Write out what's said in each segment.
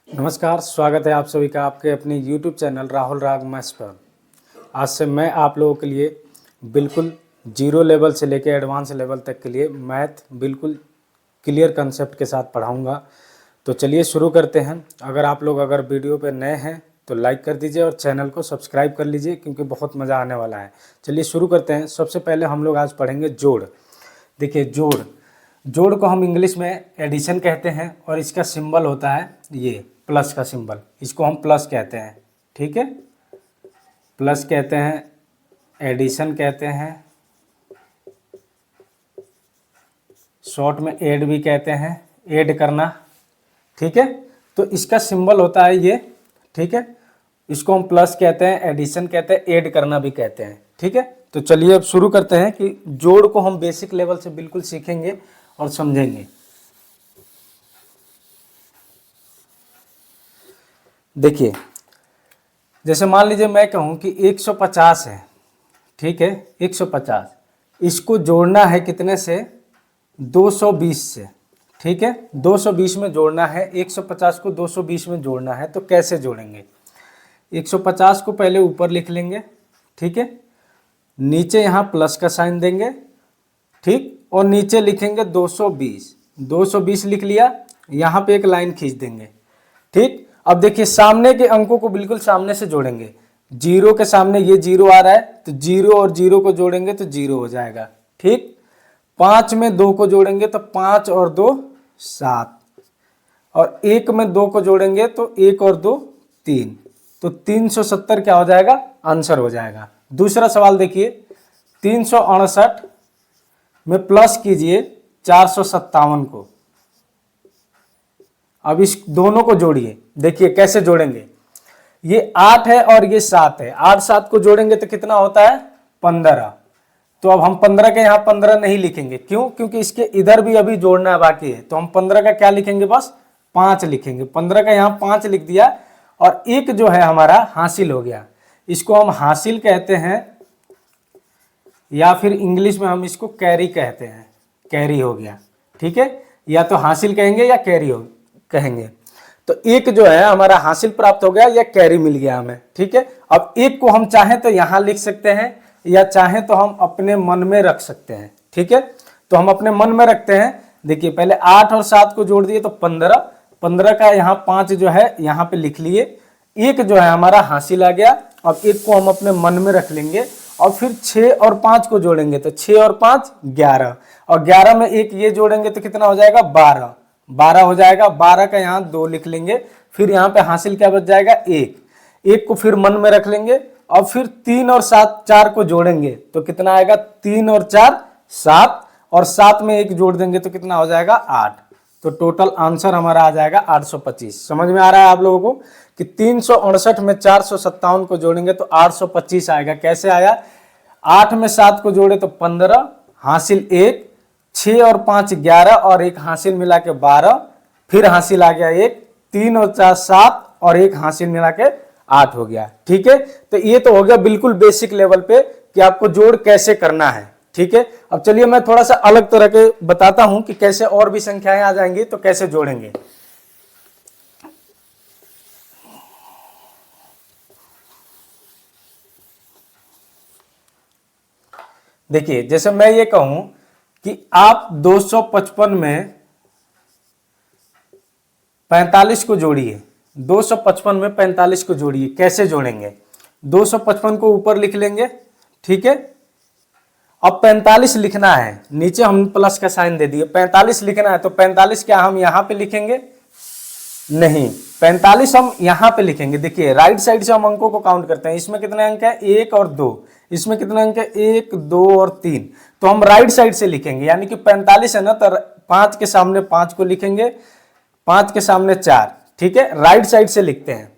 नमस्कार, स्वागत है आप सभी का आपके अपने YouTube चैनल राहुल राग मैथ्स पर। आज से मैं आप लोगों के लिए बिल्कुल जीरो लेवल से लेकर एडवांस लेवल तक के लिए मैथ बिल्कुल क्लियर कंसेप्ट के साथ पढ़ाऊंगा। तो चलिए शुरू करते हैं। अगर वीडियो पे नए हैं तो लाइक कर दीजिए और चैनल को सब्सक्राइब कर लीजिए क्योंकि बहुत मज़ा आने वाला है। चलिए शुरू करते हैं। सबसे पहले हम लोग आज पढ़ेंगे जोड़। देखिए जोड़ को हम इंग्लिश में एडिशन कहते हैं और इसका सिंबल होता है ये प्लस का सिंबल, इसको हम प्लस कहते हैं। ठीक है, प्लस कहते हैं, एडिशन कहते हैं, शॉर्ट में ऐड भी कहते हैं, ऐड करना। ठीक है, तो इसका सिंबल होता है ये। ठीक है, इसको हम प्लस कहते हैं, एडिशन कहते हैं, ऐड करना भी कहते हैं। ठीक है, तो चलिए अब शुरू करते हैं कि जोड़ को हम बेसिक लेवल से बिल्कुल सीखेंगे और समझेंगे। देखिए, जैसे मान लीजिए मैं कहूँ कि 150 है। ठीक है, 150 इसको जोड़ना है कितने से? 220 से। ठीक है, 220 में जोड़ना है। 150 को 220 में जोड़ना है तो कैसे जोड़ेंगे? 150 को पहले ऊपर लिख लेंगे। ठीक है, नीचे यहाँ प्लस का साइन देंगे। ठीक, और नीचे लिखेंगे 220। 220 लिख लिया, यहाँ पे एक लाइन खींच देंगे। ठीक, अब देखिए सामने के अंकों को बिल्कुल सामने से जोड़ेंगे। जीरो के सामने ये जीरो आ रहा है तो जीरो और जीरो को जोड़ेंगे तो जीरो हो जाएगा। ठीक, 5 में 2 को जोड़ेंगे तो 5 और 2 7, और 1 में 2 को जोड़ेंगे तो 1 और 2 3, तो 370 क्या हो जाएगा? आंसर हो जाएगा। दूसरा सवाल देखिए, 368 में प्लस कीजिए 457 को। अब इस दोनों को जोड़िए। देखिए कैसे जोड़ेंगे। ये 8 है और ये 7 है। 8 7 को जोड़ेंगे तो कितना होता है? 15। तो अब हम 15 के यहाँ 15 नहीं लिखेंगे। क्यों? क्योंकि इसके इधर भी अभी जोड़ना बाकी है। तो हम 15 का क्या लिखेंगे? बस 5 लिखेंगे। 15 का यहाँ 5 लिख दिया और एक जो है हमारा हासिल हो गया। इसको हम हासिल कहते हैं या फिर इंग्लिश में हम इसको कैरी कहते हैं। कैरी हो गया। ठीक है, या तो हासिल कहेंगे या कैरी हो कहेंगे। तो एक जो है हमारा हासिल प्राप्त हो गया या कैरी मिल गया हमें। ठीक है, अब एक को हम चाहें तो यहां लिख सकते हैं या चाहें तो हम अपने मन में रख सकते हैं। ठीक है, तो हम अपने मन में रखते हैं। देखिए पहले 8 और 7 को जोड़ दिए तो 15। 15 का यहाँ 5 जो है यहाँ पे लिख लिए। एक जो है हमारा हासिल आ गया। अब एक को हम अपने मन में रख लेंगे और फिर 6 और 5 को जोड़ेंगे तो 6 और 5 11, और 11 में एक ये जोड़ेंगे तो कितना हो जाएगा? 12। 12 हो जाएगा। 12 का यहाँ 2 लिख लेंगे। फिर यहाँ पे हासिल क्या बच जाएगा? 1। एक को फिर मन में रख लेंगे और फिर 3 और 7 4 को जोड़ेंगे तो कितना आएगा? 3 और 4 7, और 7 में एक जोड़ देंगे तो कितना हो जाएगा? 8। तो टोटल आंसर हमारा आ जाएगा 825। समझ में आ रहा है आप लोगों को कि 368 में 457 को जोड़ेंगे तो 825 आएगा। कैसे आया? 8 में 7 को जोड़े तो 15, हासिल 1, 6 और 5 11, और एक हासिल मिला के 12, फिर हासिल आ गया 1, 3 और 4 7, और एक हासिल मिला के 8 हो गया। ठीक है, तो ये तो हो गया बिल्कुल बेसिक लेवल पे कि आपको जोड़ कैसे करना है। ठीक है, अब चलिए मैं थोड़ा सा अलग तरह के बताता हूं कि कैसे और भी संख्याएं आ जाएंगी तो कैसे जोड़ेंगे। देखिए जैसे मैं ये कहूं कि आप 255 में 45 को जोड़िए। 255 में 45 को जोड़िए। कैसे जोड़ेंगे? 255 को ऊपर लिख लेंगे। ठीक है, अब 45 लिखना है। नीचे हम प्लस का साइन दे दिए। 45 लिखना है तो 45 क्या हम यहाँ पे लिखेंगे? नहीं, 45 हम यहाँ पे लिखेंगे। देखिए राइट साइड से हम अंकों को काउंट करते हैं। इसमें कितने अंक है? 1 और 2। इसमें कितने अंक है? 1 2 और 3। तो हम राइट साइड से लिखेंगे, यानी कि 45 है ना, तो 5 के सामने 5 को लिखेंगे, 5 के सामने 4। ठीक है, राइट साइड से लिखते हैं।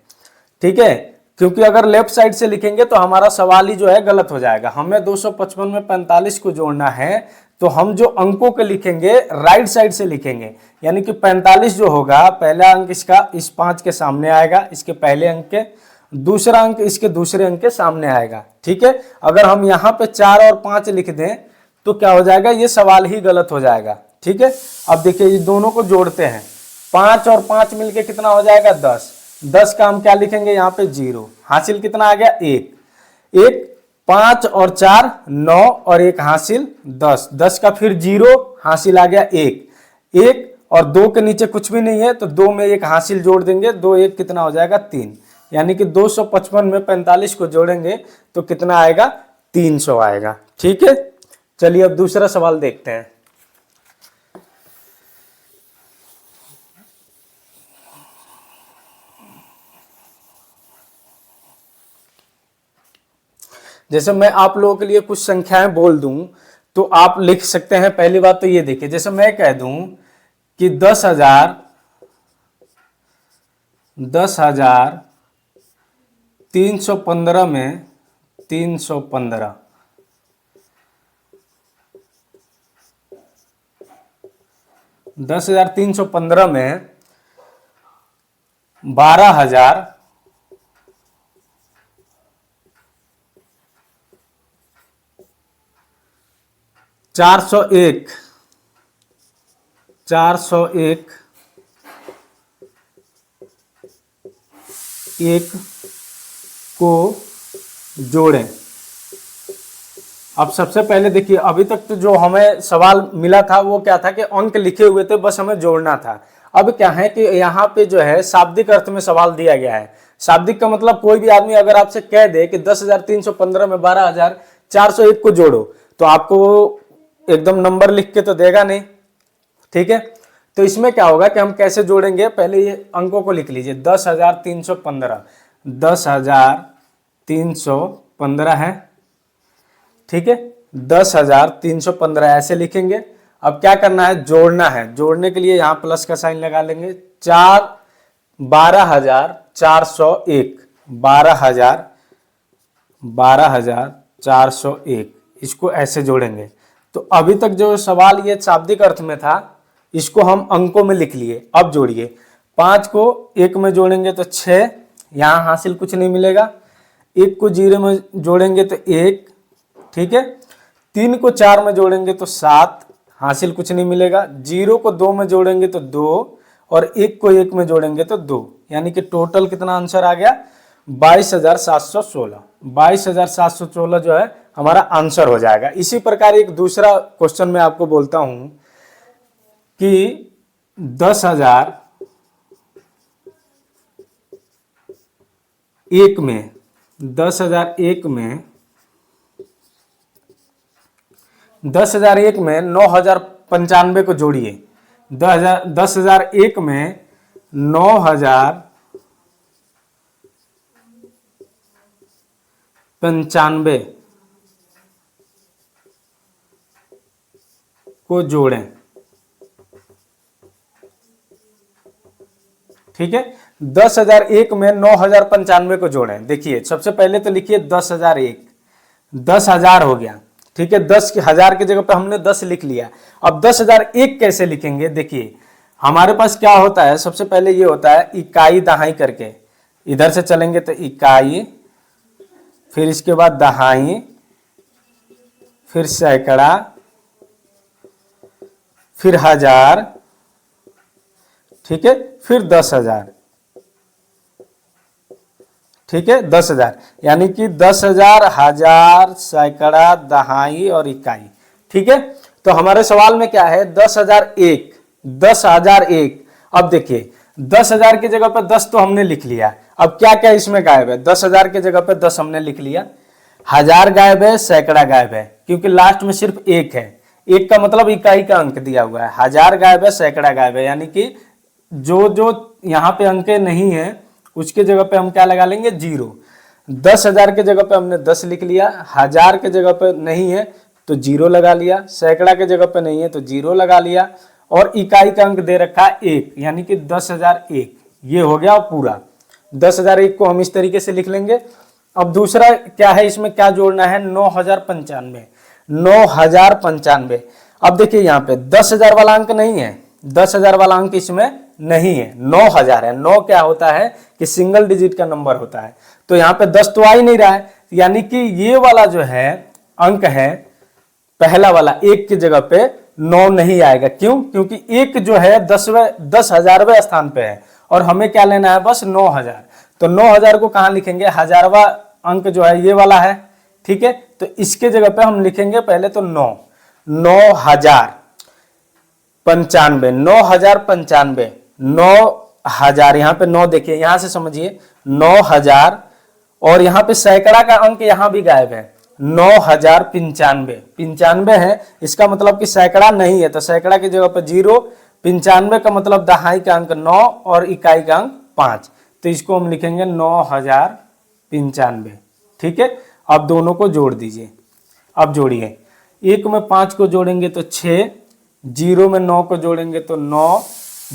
ठीक है, क्योंकि अगर लेफ्ट साइड से लिखेंगे तो हमारा सवाल ही जो है गलत हो जाएगा। हमें 255 में 45 को जोड़ना है तो हम जो अंकों के लिखेंगे राइट साइड से लिखेंगे, यानी कि 45 जो होगा पहला अंक इसका इस 5 के सामने आएगा, इसके पहले अंक के, दूसरा अंक इसके दूसरे अंक के सामने आएगा। ठीक है, अगर हम यहाँ पे 4 और 5 लिख दें तो क्या हो जाएगा? ये सवाल ही गलत हो जाएगा। ठीक है, अब देखिए ये दोनों को जोड़ते हैं। 5 और 5 मिलके कितना हो जाएगा 10। 10 का हम क्या लिखेंगे यहाँ पे 0। हासिल कितना आ गया 1। 1 5 और 4 9 और 1 हासिल 10। 10 का फिर 0 हासिल आ गया 1। 1 और 2 के नीचे कुछ भी नहीं है तो 2 में 1 हासिल जोड़ देंगे, 2 1 कितना हो जाएगा 3। यानी कि 255 में 45 को जोड़ेंगे तो कितना आएगा 300 आएगा। ठीक है, चलिए अब दूसरा सवाल देखते हैं। जैसे मैं आप लोगों के लिए कुछ संख्याएं बोल दूं तो आप लिख सकते हैं। पहली बात तो ये देखिए, जैसे मैं कह दूं कि 10,000 315 में 315, 10,315 में 12,000 401 एक को जोड़ें। अब सबसे पहले देखिए, अभी तक तो जो हमें सवाल मिला था वो क्या था कि अंक लिखे हुए थे, बस हमें जोड़ना था। अब क्या है कि यहाँ पे जो है शाब्दिक अर्थ में सवाल दिया गया है। शाब्दिक का मतलब कोई भी आदमी अगर आपसे कह दे कि 10,315 में 12,401 को जोड़ो तो आपको एकदम नंबर लिख के तो देगा नहीं। ठीक है, तो इसमें क्या होगा कि हम कैसे जोड़ेंगे, पहले ये अंकों को लिख लीजिए। 10,315 10,315 है। ठीक है, 10,315 ऐसे लिखेंगे। अब क्या करना है, जोड़ना है। जोड़ने के लिए यहाँ प्लस का साइन लगा लेंगे। 12,401 12,401 इसको ऐसे जोड़ेंगे। तो अभी तक जो सवाल ये शाब्दिक अर्थ में था इसको हम अंकों में लिख लिए। अब जोड़िए, 5 को 1 में जोड़ेंगे तो 6, यहाँ हासिल कुछ नहीं मिलेगा। 1 को 0 में जोड़ेंगे तो 1। ठीक है, 3 को 4 में जोड़ेंगे तो 7, हासिल कुछ नहीं मिलेगा। 0 को 2 में जोड़ेंगे तो 2 और 1 को 1 में जोड़ेंगे तो 2, यानी कि टोटल कितना आंसर आ गया 22,716। 22,716 जो है हमारा आंसर हो जाएगा। इसी प्रकार एक दूसरा क्वेश्चन मैं आपको बोलता हूं कि 10,001 में 9,095 को जोड़िए। 10,001 में 9,095 को जोड़ें। ठीक है, 10,001 में 9,095 को जोड़ें। देखिए सबसे पहले तो लिखिए 10,001, 10,000 हो गया। ठीक है, 10,000 की जगह पे हमने 10 लिख लिया। अब 10,001 कैसे लिखेंगे, देखिए हमारे पास क्या होता है, सबसे पहले ये होता है इकाई दहाई करके। इधर से चलेंगे तो इकाई, फिर इसके बाद दहाई, फिर सैकड़ा, फिर हजार, ठीक है, फिर 10,000। ठीक है, 10,000 यानी कि 10,000, हजार, सैकड़ा, दहाई और इकाई। ठीक है, तो हमारे सवाल में क्या है 10,001, 10,001। अब देखिए 10,000 की जगह पर 10 तो हमने लिख लिया। अब क्या क्या इसमें गायब है, 10,000 की जगह पर 10 हमने लिख लिया, हजार गायब है, सैकड़ा गायब है, क्योंकि लास्ट में सिर्फ 1 है। 1 का मतलब इकाई का अंक दिया हुआ है। हजार गायब है, सैकड़ा गायब है, यानी कि जो जो यहाँ पे अंक नहीं है उसके जगह पे हम क्या लगा लेंगे 0। 10,000 के जगह पे हमने 10 लिख लिया, हजार के जगह पे नहीं है तो 0 लगा लिया, सैकड़ा के जगह पे नहीं है तो 0 लगा लिया, और इकाई का अंक दे रखा है 1, यानी कि 10,001। ये हो गया पूरा। 10,001 को हम इस तरीके से लिख लेंगे। अब दूसरा क्या है, इसमें क्या जोड़ना है 9,095, 9,095। अब देखिए यहाँ पे 10,000 वाला अंक नहीं है, 10,000 वाला अंक इसमें नहीं है, 9,000 है। 9 क्या होता है कि सिंगल डिजिट का नंबर होता है, तो यहाँ पे 10 तो आ ही नहीं रहा है, यानी कि ये वाला जो है अंक है पहला वाला 1 की जगह पे 9 नहीं आएगा। क्यों? क्योंकि एक जो है 10,000वें स्थान पे है और हमें क्या लेना है, बस 9,000। तो 9,000 को कहाँ लिखेंगे, 1000वां अंक जो है ये वाला है, ठीक है। तो इसके जगह पे हम लिखेंगे पहले तो 9,095, 9,000, यहाँ पे 9 देखिए, यहां से समझिए 9,000 और यहाँ पे सैकड़ा का अंक यहाँ भी गायब है, 9,095, 95 है, इसका मतलब कि सैकड़ा नहीं है, तो सैकड़ा की जगह पर 0, 95 का मतलब दहाई का अंक 9 और इकाई का अंक 5, तो इसको हम लिखेंगे 9,095, ठीक है। अब दोनों को जोड़ दीजिए। अब जोड़िए, 1 में 5 को जोड़ेंगे तो 6, 0 में 9 को जोड़ेंगे तो 9,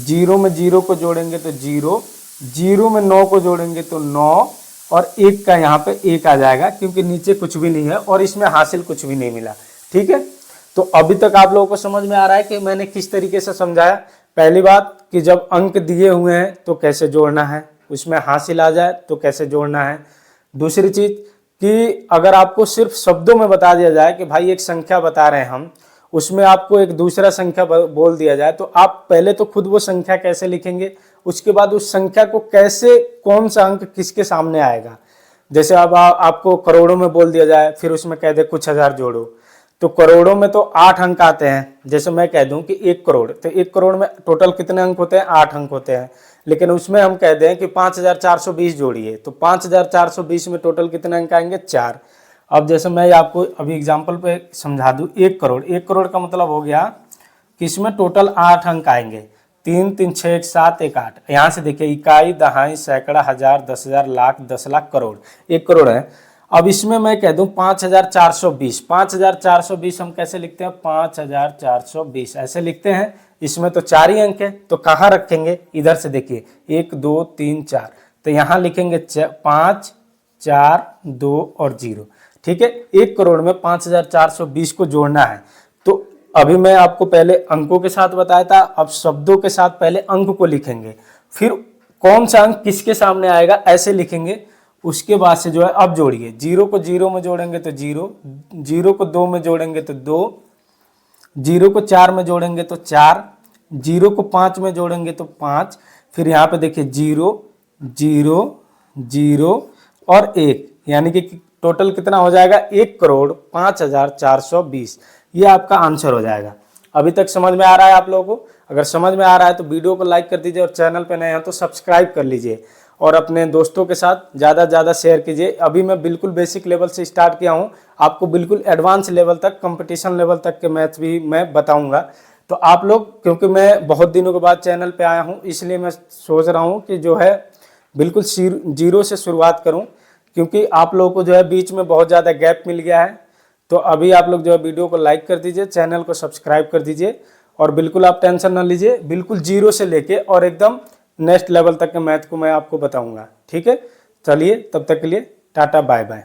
0 में 0 को जोड़ेंगे तो 0, 0 में 9 को जोड़ेंगे तो 9 और 1 का यहाँ पे 1 आ जाएगा, क्योंकि नीचे कुछ भी नहीं है और इसमें हासिल कुछ भी नहीं मिला, ठीक है। तो अभी तक आप लोगों को समझ में आ रहा है कि मैंने किस तरीके से समझाया। पहली बात कि जब अंक दिए हुए हैं तो कैसे जोड़ना है, उसमें हासिल आ जाए तो कैसे जोड़ना है। दूसरी चीज कि अगर आपको सिर्फ शब्दों में बता दिया जाए कि भाई एक संख्या बता रहे हैं हम, उसमें आपको एक दूसरा संख्या बोल दिया जाए, तो आप पहले तो खुद वो संख्या कैसे लिखेंगे, उसके बाद उस संख्या को कैसे, कौन सा अंक किसके सामने आएगा। जैसे अब आपको करोड़ों में बोल दिया जाए, फिर उसमें कह दे कुछ हजार जोड़ो, तो करोड़ों में तो 8 अंक आते हैं। जैसे मैं कह दूं कि 1 करोड़, तो 1 करोड़ में टोटल कितने अंक होते हैं, 8 अंक होते हैं। लेकिन उसमें हम कह दें कि 5,420 जोड़िए, तो 5,420 में टोटल कितने अंक आएंगे, 4। अब जैसे मैं आपको अभी एग्जाम्पल पे समझा दूं, 1 करोड़, 1 करोड़ का मतलब हो गया कि इसमें टोटल 8 अंक आएंगे, 3 3 6 1 7 1 8। यहाँ से देखिए, इकाई, दहाई, सैकड़ा, हजार, 10,000, लाख, 10 लाख, करोड़, 1 करोड़ है। अब इसमें मैं कह दूं 5,420, 5,420 हम कैसे लिखते हैं, 5,420 ऐसे लिखते हैं। इसमें तो 4 ही अंक है, तो कहाँ रखेंगे, इधर से देखिए 1 2 3 4, तो यहाँ लिखेंगे 5 4 2 और 0, ठीक है। 1 करोड़ में 5,420 को जोड़ना है। तो अभी मैं आपको पहले अंकों के साथ बताया था, अब शब्दों के साथ पहले अंक को लिखेंगे, फिर कौन सा अंक किसके सामने आएगा ऐसे लिखेंगे। उसके बाद से जो है अब जोड़िए, 0 को 0 में जोड़ेंगे तो 0, 0 को 2 में जोड़ेंगे तो 2, 0 को 4 में जोड़ेंगे तो 4, 0 को 5 में जोड़ेंगे तो 5, फिर यहाँ पे देखिए 0 0 0 और 1, यानी कि टोटल कितना हो जाएगा, 1 करोड़ 5,420। ये आपका आंसर हो जाएगा। अभी तक समझ में आ रहा है आप लोगों को? अगर समझ में आ रहा है तो वीडियो को लाइक कर दीजिए और चैनल पे नए हैं तो सब्सक्राइब कर लीजिए और अपने दोस्तों के साथ ज़्यादा से ज़्यादा शेयर कीजिए। अभी मैं बिल्कुल बेसिक लेवल से स्टार्ट किया हूँ, आपको बिल्कुल एडवांस लेवल तक, कंपटीशन लेवल तक के मैथ्स भी मैं बताऊँगा। तो आप लोग, क्योंकि मैं बहुत दिनों के बाद चैनल पे आया हूँ, इसलिए मैं सोच रहा हूँ कि जो है बिल्कुल 0 से शुरुआत करूँ, क्योंकि आप लोगों को जो है बीच में बहुत ज़्यादा गैप मिल गया है। तो अभी आप लोग जो है वीडियो को लाइक कर दीजिए, चैनल को सब्सक्राइब कर दीजिए और बिल्कुल आप टेंशन ना लीजिए, बिल्कुल 0 से लेके और एकदम नेक्स्ट लेवल तक के मैथ को मैं आपको बताऊंगा, ठीक है। चलिए, तब तक के लिए टाटा बाय बाय।